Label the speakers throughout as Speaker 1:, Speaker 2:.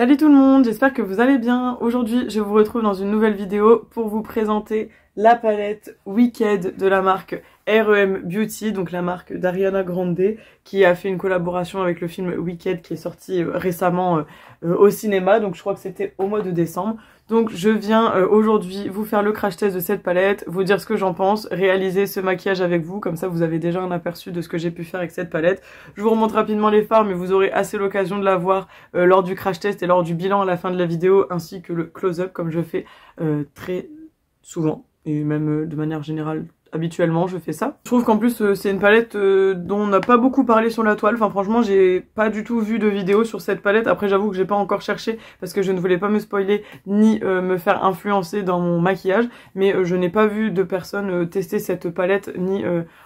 Speaker 1: Salut tout le monde, j'espère que vous allez bien. Aujourd'hui, je vous retrouve dans une nouvelle vidéo pour vous présenter la palette Wicked de la marque R.E.M. Beauty, donc la marque d'Ariana Grande, qui a fait une collaboration avec le film Wicked qui est sorti récemment au cinéma, donc je crois que c'était au mois de décembre. Donc je viens aujourd'hui vous faire le crash test de cette palette, vous dire ce que j'en pense, réaliser ce maquillage avec vous, comme ça vous avez déjà un aperçu de ce que j'ai pu faire avec cette palette. Je vous remonte rapidement les fards, mais vous aurez assez l'occasion de la voir lors du crash test et lors du bilan à la fin de la vidéo, ainsi que le close-up comme je fais très souvent, et même de manière générale. Habituellement je fais ça. Je trouve qu'en plus c'est une palette dont on n'a pas beaucoup parlé sur la toile. Enfin franchement j'ai pas du tout vu de vidéo sur cette palette. Après j'avoue que j'ai pas encore cherché parce que je ne voulais pas me spoiler ni me faire influencer dans mon maquillage. Mais je n'ai pas vu de personne tester cette palette ni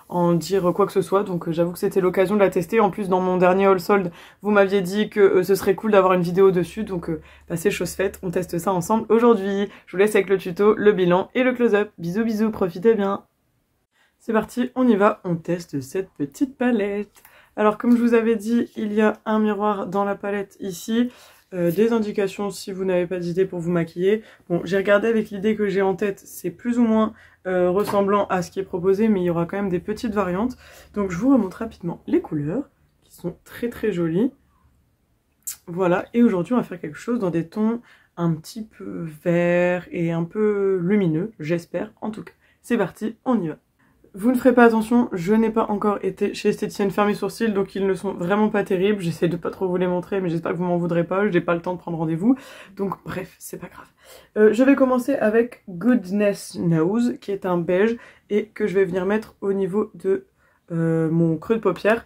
Speaker 1: en dire quoi que ce soit. Donc j'avoue que c'était l'occasion de la tester. En plus dans mon dernier haul sold vous m'aviez dit que ce serait cool d'avoir une vidéo dessus. Donc bah, c'est chose faite, on teste ça ensemble aujourd'hui. Je vous laisse avec le tuto, le bilan et le close-up. Bisous bisous, profitez bien. C'est parti, on y va, on teste cette petite palette. Alors comme je vous avais dit, il y a un miroir dans la palette ici, des indications si vous n'avez pas d'idée pour vous maquiller. Bon, j'ai regardé avec l'idée que j'ai en tête, c'est plus ou moins ressemblant à ce qui est proposé, mais il y aura quand même des petites variantes. Donc je vous remonte rapidement les couleurs, qui sont très très jolies. Voilà, et aujourd'hui on va faire quelque chose dans des tons un petit peu verts et un peu lumineux, j'espère en tout cas. C'est parti, on y va. Vous ne ferez pas attention, je n'ai pas encore été chez esthéticienne faire mes sourcils, donc ils ne sont vraiment pas terribles. J'essaie de pas trop vous les montrer, mais j'espère que vous m'en voudrez pas, j'ai pas le temps de prendre rendez-vous. Donc bref, c'est pas grave. Je vais commencer avec Goodness Knows, qui est un beige, et que je vais venir mettre au niveau de mon creux de paupière.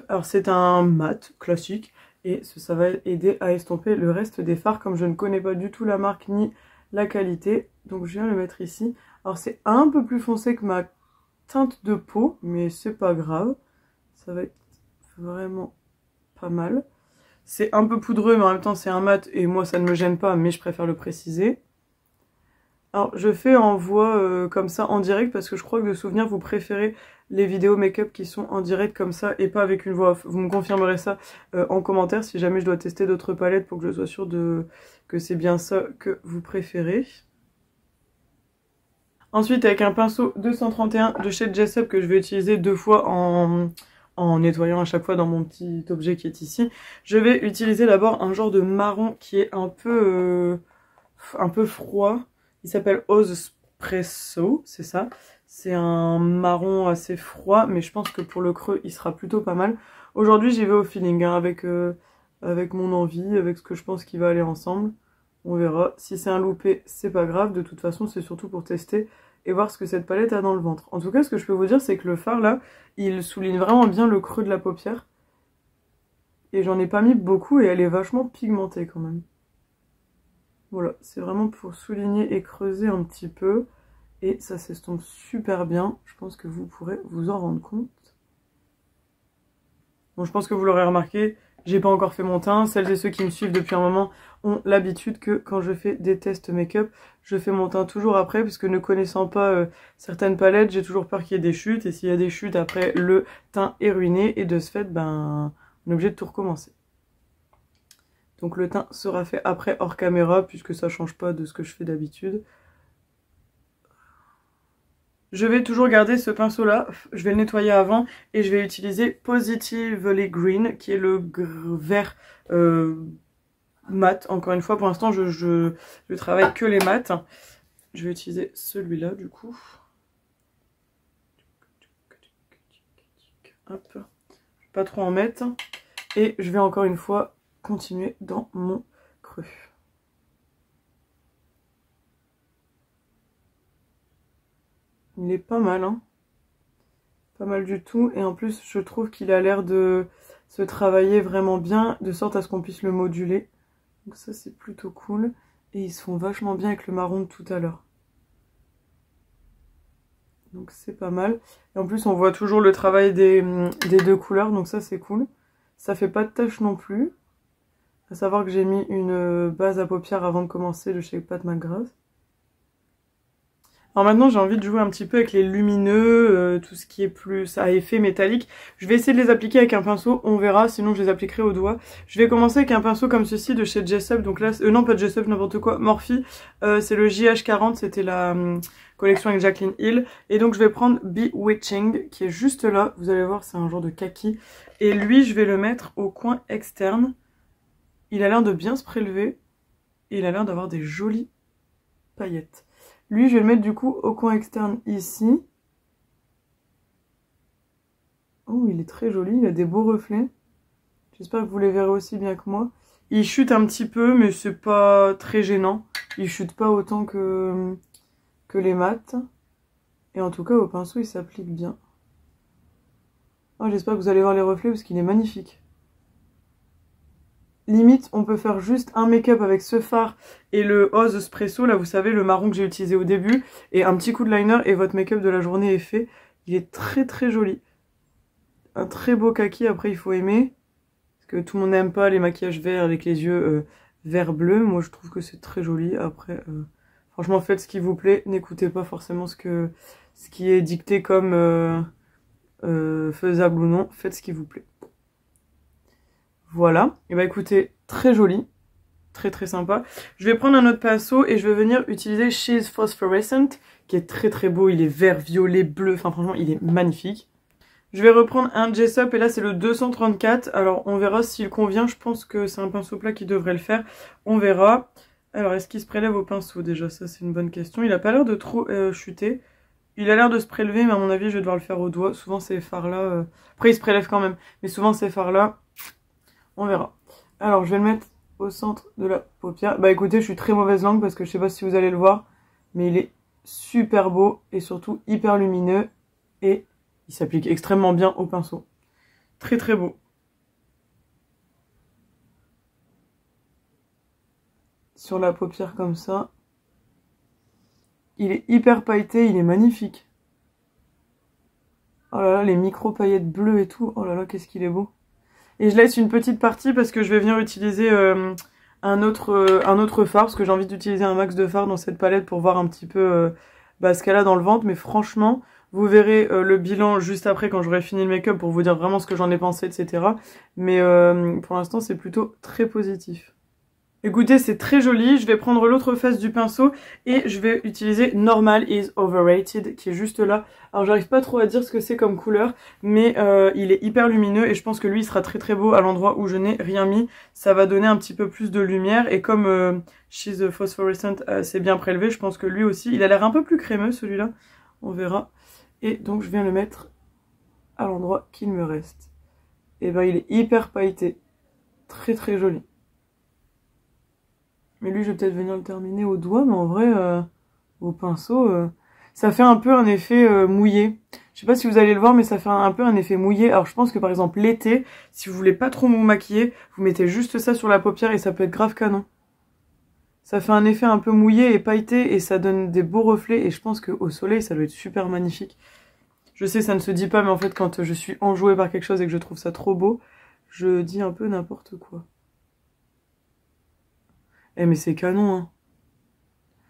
Speaker 1: Alors c'est un mat classique, et ça va aider à estomper le reste des fards, comme je ne connais pas du tout la marque ni la qualité. Donc je viens le mettre ici. Alors c'est un peu plus foncé que ma teinte de peau, mais c'est pas grave, ça va être vraiment pas mal. C'est un peu poudreux, mais en même temps c'est un mat et moi ça ne me gêne pas, mais je préfère le préciser. Alors je fais en voix comme ça en direct parce que je crois que de souvenir vous préférez les vidéos make-up qui sont en direct comme ça et pas avec une voix off. Vous me confirmerez ça en commentaire si jamais je dois tester d'autres palettes pour que je sois sûre que c'est bien ça que vous préférez. Ensuite, avec un pinceau 231 de chez Jessup que je vais utiliser deux fois en nettoyant à chaque fois dans mon petit objet qui est ici, je vais utiliser d'abord un genre de marron qui est un peu froid. Il s'appelle Espresso, c'est ça. C'est un marron assez froid, mais je pense que pour le creux, il sera plutôt pas mal. Aujourd'hui, j'y vais au feeling, hein, avec mon envie, avec ce que je pense qui va aller ensemble. On verra. Si c'est un loupé, c'est pas grave. De toute façon, c'est surtout pour tester et voir ce que cette palette a dans le ventre. En tout cas, ce que je peux vous dire, c'est que le fard, là, il souligne vraiment bien le creux de la paupière. Et j'en ai pas mis beaucoup et elle est vachement pigmentée quand même. Voilà, c'est vraiment pour souligner et creuser un petit peu. Et ça s'estompe super bien. Je pense que vous pourrez vous en rendre compte. Bon, je pense que vous l'aurez remarqué, j'ai pas encore fait mon teint. Celles et ceux qui me suivent depuis un moment ont l'habitude que quand je fais des tests make-up, je fais mon teint toujours après, parce que ne connaissant pas certaines palettes, j'ai toujours peur qu'il y ait des chutes. Et s'il y a des chutes, après, le teint est ruiné. Et de ce fait, ben, on est obligé de tout recommencer. Donc le teint sera fait après hors caméra, puisque ça change pas de ce que je fais d'habitude. Je vais toujours garder ce pinceau là, je vais le nettoyer avant et je vais utiliser Positively Green qui est le vert mat. Encore une fois pour l'instant je travaille que les mats. Je vais utiliser celui-là du coup. Hop, je vais pas trop en mettre. Et je vais encore une fois continuer dans mon creux. Il est pas mal, hein. Pas mal du tout. Et en plus, je trouve qu'il a l'air de se travailler vraiment bien, de sorte à ce qu'on puisse le moduler. Donc ça, c'est plutôt cool. Et ils se font vachement bien avec le marron de tout à l'heure. Donc c'est pas mal. Et en plus, on voit toujours le travail des deux couleurs. Donc ça, c'est cool. Ça fait pas de tache non plus. À savoir que j'ai mis une base à paupières avant de commencer de chez Pat McGrath. Alors maintenant j'ai envie de jouer un petit peu avec les lumineux, tout ce qui est plus à effet métallique. Je vais essayer de les appliquer avec un pinceau, on verra, sinon je les appliquerai au doigt. Je vais commencer avec un pinceau comme ceci de chez Jessup, donc là, non pas de Jessup, n'importe quoi, Morphe, c'est le JH40, c'était la collection avec Jaclyn Hill. Et donc je vais prendre Bewitching, qui est juste là, vous allez voir c'est un genre de kaki. Et lui je vais le mettre au coin externe. Il a l'air de bien se prélever, et il a l'air d'avoir des jolies paillettes. Lui, je vais le mettre du coup au coin externe ici. Oh, il est très joli, il a des beaux reflets. J'espère que vous les verrez aussi bien que moi. Il chute un petit peu, mais c'est pas très gênant. Il chute pas autant que les mats. Et en tout cas, au pinceau, il s'applique bien. Oh, j'espère que vous allez voir les reflets parce qu'il est magnifique. Limite, on peut faire juste un make-up avec ce fard et le Oz Espresso, là vous savez, le marron que j'ai utilisé au début, et un petit coup de liner et votre make-up de la journée est fait. Il est très très joli. Un très beau kaki, après il faut aimer. Parce que tout le monde n'aime pas les maquillages verts avec les yeux vert-bleu. Moi je trouve que c'est très joli. Après, franchement faites ce qui vous plaît. N'écoutez pas forcément ce qui est dicté comme faisable ou non. Faites ce qui vous plaît. Voilà, et bah écoutez, très joli, très très sympa. Je vais prendre un autre pinceau et je vais venir utiliser She's Phosphorescent, qui est très très beau, il est vert, violet, bleu, enfin franchement il est magnifique. Je vais reprendre un Jessup et là c'est le 234, alors on verra s'il convient, je pense que c'est un pinceau plat qui devrait le faire, on verra. Alors est-ce qu'il se prélève au pinceau déjà, ça c'est une bonne question, il a pas l'air de trop chuter. Il a l'air de se prélever mais à mon avis je vais devoir le faire au doigt, souvent ces fards là, après il se prélève quand même, mais souvent ces fards là... On verra. Alors, je vais le mettre au centre de la paupière. Bah écoutez, je suis très mauvaise langue parce que je sais pas si vous allez le voir, mais il est super beau et surtout hyper lumineux et il s'applique extrêmement bien au pinceau. Très très beau. Sur la paupière comme ça. Il est hyper pailleté, il est magnifique. Oh là là, les micro paillettes bleues et tout. Oh là là, qu'est-ce qu'il est beau. Et je laisse une petite partie parce que je vais venir utiliser un autre fard. Parce que j'ai envie d'utiliser un max de fard dans cette palette pour voir un petit peu ce qu'elle a dans le ventre. Mais franchement, vous verrez le bilan juste après quand j'aurai fini le make-up pour vous dire vraiment ce que j'en ai pensé, etc. Mais pour l'instant, c'est plutôt très positif. Écoutez, c'est très joli. Je vais prendre l'autre face du pinceau et je vais utiliser Normal is Overrated qui est juste là. Alors j'arrive pas trop à dire ce que c'est comme couleur, mais il est hyper lumineux et je pense que lui il sera très très beau à l'endroit où je n'ai rien mis. Ça va donner un petit peu plus de lumière et comme She's Phosphorescent c'est bien prélevé, je pense que lui aussi, il a l'air un peu plus crémeux celui-là. On verra. Et donc je viens le mettre à l'endroit qu'il me reste. Et ben il est hyper pailleté. Très très joli. Mais lui, je vais peut-être venir le terminer au doigt, mais en vrai, au pinceau, ça fait un peu un effet mouillé. Je sais pas si vous allez le voir, mais ça fait un peu un effet mouillé. Alors je pense que par exemple l'été, si vous voulez pas trop vous maquiller, vous mettez juste ça sur la paupière et ça peut être grave canon. Ça fait un effet un peu mouillé et pailleté et ça donne des beaux reflets et je pense qu'au soleil, ça doit être super magnifique. Je sais, ça ne se dit pas, mais en fait, quand je suis enjouée par quelque chose et que je trouve ça trop beau, je dis un peu n'importe quoi. Eh mais c'est canon, hein.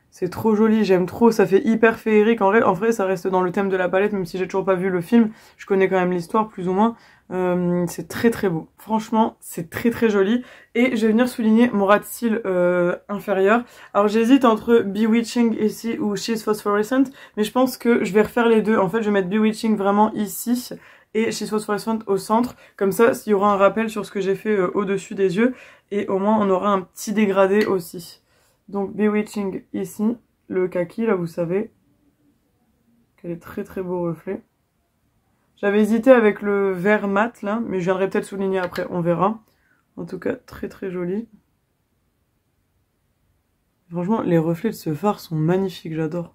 Speaker 1: C'est trop joli, j'aime trop, ça fait hyper féerique. En vrai, ça reste dans le thème de la palette, même si j'ai toujours pas vu le film. Je connais quand même l'histoire, plus ou moins. C'est très très beau. Franchement, c'est très très joli. Et je vais venir souligner mon ras de cils inférieur. Alors j'hésite entre Bewitching ici ou She's Phosphorescent, mais je pense que je vais refaire les deux. En fait, je vais mettre Bewitching vraiment ici et She's Phosphorescent au centre. Comme ça, il y aura un rappel sur ce que j'ai fait au-dessus des yeux. Et au moins, on aura un petit dégradé aussi. Donc, Bewitching ici. Le kaki, là, vous savez. Quel est très très beau reflet. J'avais hésité avec le vert mat, là. Mais je viendrai peut-être souligner après, on verra. En tout cas, très très joli. Franchement, les reflets de ce fard sont magnifiques, j'adore.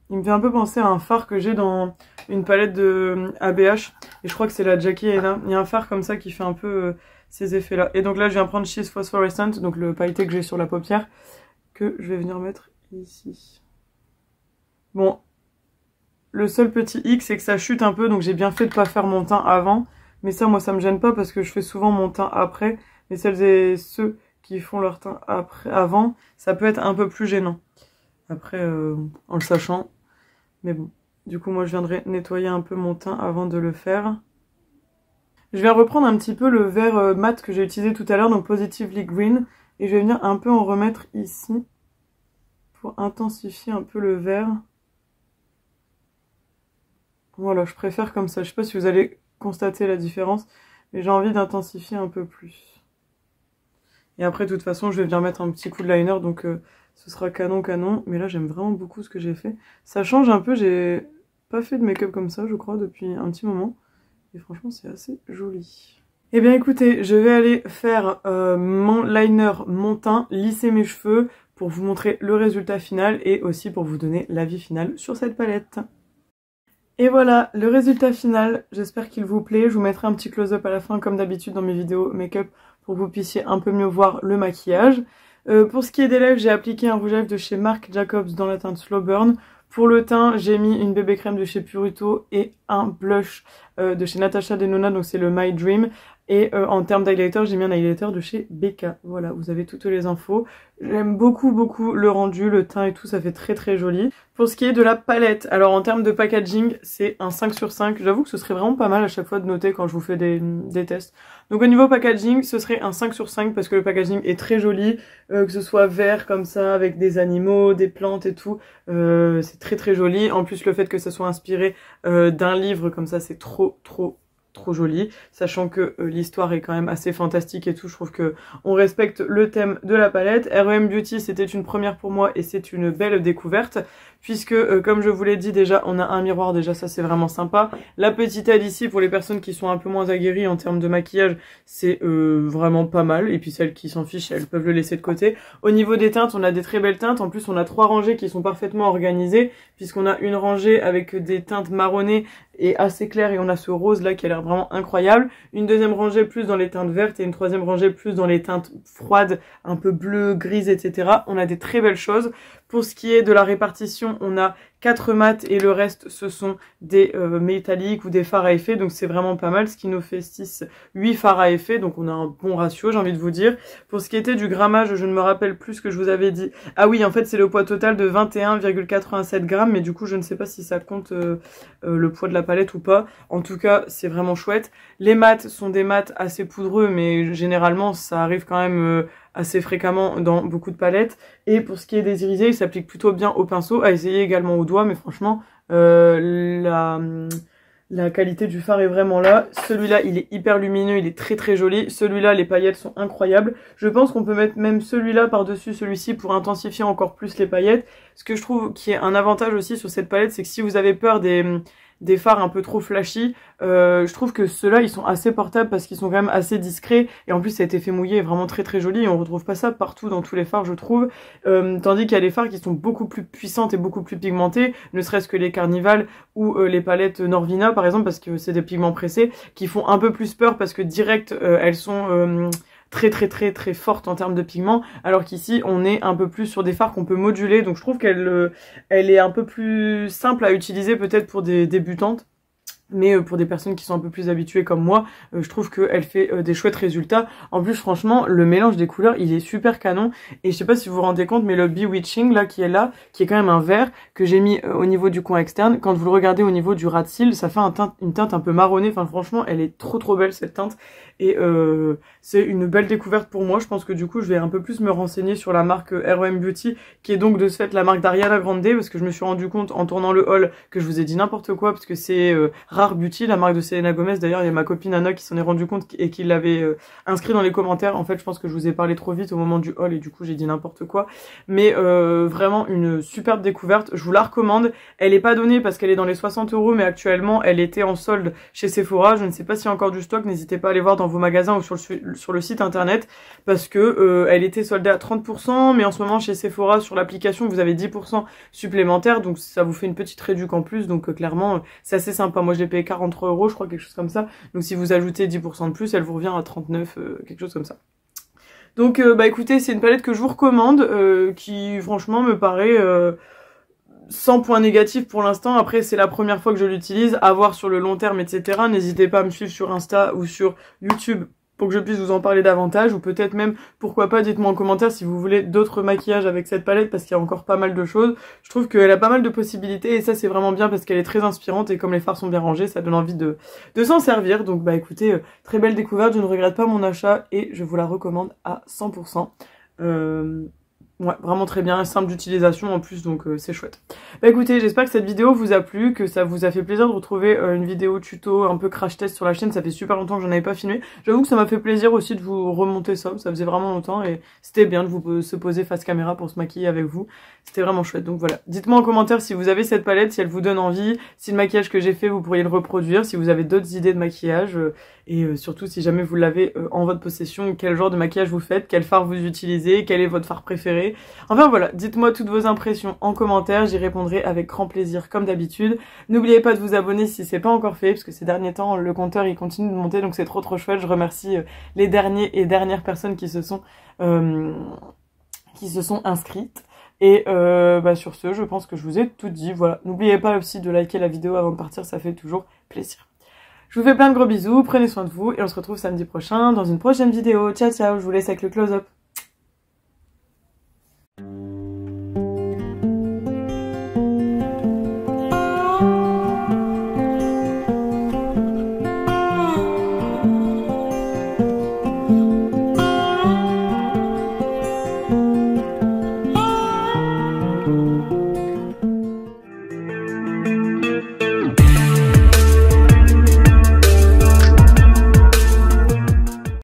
Speaker 1: Il me fait un peu penser à un fard que j'ai dans une palette de ABH. Et je crois que c'est la Jackie Aina. Il y a un fard comme ça qui fait un peu ces effets-là. Et donc là, je viens prendre She's Phosphorescent, donc le pailleté que j'ai sur la paupière, que je vais venir mettre ici. Bon, le seul petit hic, c'est que ça chute un peu, donc j'ai bien fait de pas faire mon teint avant. Mais ça, moi, ça me gêne pas parce que je fais souvent mon teint après. Mais celles et ceux qui font leur teint avant, ça peut être un peu plus gênant. Après, en le sachant. Mais bon, du coup, moi, je viendrai nettoyer un peu mon teint avant de le faire. Je vais reprendre un petit peu le vert mat que j'ai utilisé tout à l'heure, donc Positively Green. Et je vais venir un peu en remettre ici pour intensifier un peu le vert. Voilà, je préfère comme ça. Je sais pas si vous allez constater la différence, mais j'ai envie d'intensifier un peu plus. Et après, de toute façon, je vais venir mettre un petit coup de liner, donc ce sera canon. Mais là, j'aime vraiment beaucoup ce que j'ai fait. Ça change un peu, j'ai pas fait de make-up comme ça, je crois, depuis un petit moment. Et franchement, c'est assez joli. Eh bien, écoutez, je vais aller faire mon liner, mon teint, lisser mes cheveux pour vous montrer le résultat final et aussi pour vous donner l'avis final sur cette palette. Et voilà, le résultat final, j'espère qu'il vous plaît. Je vous mettrai un petit close-up à la fin comme d'habitude dans mes vidéos make-up pour que vous puissiez un peu mieux voir le maquillage. Pour ce qui est des lèvres, j'ai appliqué un rouge à lèvres de chez Marc Jacobs dans la teinte Slow Burn. Pour le teint, j'ai mis une bébé crème de chez Purito et un blush de chez Natasha Denona, donc c'est le My Dream. Et en termes d'highlighter, j'ai mis un highlighter de chez Becca. Voilà, vous avez toutes les infos. J'aime beaucoup le rendu, le teint et tout, ça fait très joli. Pour ce qui est de la palette, alors en termes de packaging, c'est un 5 sur 5. J'avoue que ce serait vraiment pas mal à chaque fois de noter quand je vous fais des tests. Donc au niveau packaging, ce serait un 5 sur 5 parce que le packaging est très joli. Que ce soit vert comme ça, avec des animaux, des plantes et tout. C'est très joli. En plus, le fait que ça soit inspiré d'un livre comme ça, c'est trop joli, sachant que l'histoire est quand même assez fantastique et tout. Je trouve que on respecte le thème de la palette. R.E.M. Beauty, c'était une première pour moi et c'est une belle découverte puisque comme je vous l'ai dit déjà, on a un miroir, déjà ça c'est vraiment sympa. La petite aide ici pour les personnes qui sont un peu moins aguerries en termes de maquillage, c'est vraiment pas mal, et puis celles qui s'en fichent, elles peuvent le laisser de côté. Au niveau des teintes, on a des très belles teintes, en plus on a 3 rangées qui sont parfaitement organisées puisqu'on a une rangée avec des teintes marronnées et assez claires et on a ce rose là qui a l'air vraiment incroyable, une deuxième rangée plus dans les teintes vertes et une troisième rangée plus dans les teintes froides, un peu bleues, grises, etc. On a des très belles choses. Pour ce qui est de la répartition, on a 4 mats et le reste ce sont des métalliques ou des fards à effet, donc c'est vraiment pas mal, ce qui nous fait 8 fards à effet, donc on a un bon ratio, j'ai envie de vous dire. Pour ce qui était du grammage, je ne me rappelle plus ce que je vous avais dit. Ah oui, en fait c'est le poids total de 21,87 grammes, mais du coup je ne sais pas si ça compte le poids de la palette ou pas. En tout cas, c'est vraiment chouette. Les mats sont des mats assez poudreux, mais généralement ça arrive quand même assez fréquemment dans beaucoup de palettes. Et pour ce qui est des irisés, il s'applique plutôt bien au pinceau, à essayer également au doigt, mais franchement, la qualité du fard est vraiment là. Celui-là, il est hyper lumineux, il est très joli. Celui-là, les paillettes sont incroyables. Je pense qu'on peut mettre même celui-là par-dessus celui-ci pour intensifier encore plus les paillettes. Ce que je trouve qui est un avantage aussi sur cette palette, c'est que si vous avez peur des fards un peu trop flashy, je trouve que ceux-là ils sont assez portables parce qu'ils sont quand même assez discrets et en plus ça a été fait mouiller, vraiment très joli et on retrouve pas ça partout dans tous les fards je trouve, tandis qu'il y a les fards qui sont beaucoup plus puissantes et beaucoup plus pigmentées, ne serait-ce que les Carnival ou les palettes Norvina par exemple, parce que c'est des pigments pressés qui font un peu plus peur parce que direct elles sont très forte en termes de pigments, alors qu'ici on est un peu plus sur des fards qu'on peut moduler, donc je trouve qu'elle est un peu plus simple à utiliser peut-être pour des débutantes. Mais pour des personnes qui sont un peu plus habituées comme moi, je trouve qu'elle fait des chouettes résultats. En plus, franchement, le mélange des couleurs, il est super canon. Et je sais pas si vous vous rendez compte, mais le Bewitching, là, qui est quand même un vert, que j'ai mis au niveau du coin externe, quand vous le regardez au niveau du ras de cils, ça fait une teinte un peu marronnée. Enfin, franchement, elle est trop belle, cette teinte. Et c'est une belle découverte pour moi. Je pense que du coup, je vais un peu plus me renseigner sur la marque R.E.M. Beauty, qui est donc de ce fait la marque d'Ariana Grande, parce que je me suis rendu compte en tournant le haul que je vous ai dit n'importe quoi, parce que c'est Rare Beauty, la marque de Selena Gomez. D'ailleurs, il y a ma copine Anna qui s'en est rendu compte et qui l'avait inscrit dans les commentaires. En fait, je pense que je vous ai parlé trop vite au moment du haul et du coup, j'ai dit n'importe quoi. Mais vraiment une superbe découverte. Je vous la recommande. Elle est pas donnée parce qu'elle est dans les 60 €, mais actuellement, elle était en solde chez Sephora. Je ne sais pas s'il y a encore du stock. N'hésitez pas à aller voir dans vos magasins ou sur le site internet parce que elle était soldée à 30%, mais en ce moment chez Sephora sur l'application vous avez 10% supplémentaire, donc ça vous fait une petite réduc en plus, donc clairement c'est assez sympa. Moi je l'ai payé 43 €, je crois, quelque chose comme ça, donc si vous ajoutez 10% de plus elle vous revient à 39, quelque chose comme ça. Donc bah écoutez, c'est une palette que je vous recommande, qui franchement me paraît sans point négatif pour l'instant. Après c'est la première fois que je l'utilise, à voir sur le long terme, etc. N'hésitez pas à me suivre sur Insta ou sur YouTube pour que je puisse vous en parler davantage, ou peut-être même, pourquoi pas, dites-moi en commentaire si vous voulez d'autres maquillages avec cette palette, parce qu'il y a encore pas mal de choses. Je trouve qu'elle a pas mal de possibilités, et ça c'est vraiment bien parce qu'elle est très inspirante, et comme les fards sont bien rangés, ça donne envie de s'en servir. Donc bah écoutez, très belle découverte, je ne regrette pas mon achat, et je vous la recommande à 100%. Ouais, vraiment très bien, simple d'utilisation en plus, donc c'est chouette. Bah écoutez, j'espère que cette vidéo vous a plu, que ça vous a fait plaisir de retrouver une vidéo tuto un peu crash test sur la chaîne. Ça fait super longtemps que j'en avais pas filmé. J'avoue que ça m'a fait plaisir aussi de vous remonter ça faisait vraiment longtemps, et c'était bien de vous se poser face caméra pour se maquiller avec vous. C'était vraiment chouette, donc voilà. Dites-moi en commentaire si vous avez cette palette, si elle vous donne envie, si le maquillage que j'ai fait vous pourriez le reproduire, si vous avez d'autres idées de maquillage, et surtout si jamais vous l'avez en votre possession, quel genre de maquillage vous faites, quel fard vous utilisez, quel est votre fard préféré. Enfin voilà, dites-moi toutes vos impressions en commentaire, j'y répondrai avec grand plaisir comme d'habitude. N'oubliez pas de vous abonner si c'est pas encore fait, parce que ces derniers temps le compteur il continue de monter, donc c'est trop chouette. Je remercie les derniers et dernières personnes qui se sont inscrites. Et bah sur ce, je pense que je vous ai tout dit. Voilà, n'oubliez pas aussi de liker la vidéo avant de partir, ça fait toujours plaisir. Je vous fais plein de gros bisous, prenez soin de vous, et on se retrouve samedi prochain dans une prochaine vidéo. Ciao ciao, je vous laisse avec le close-up.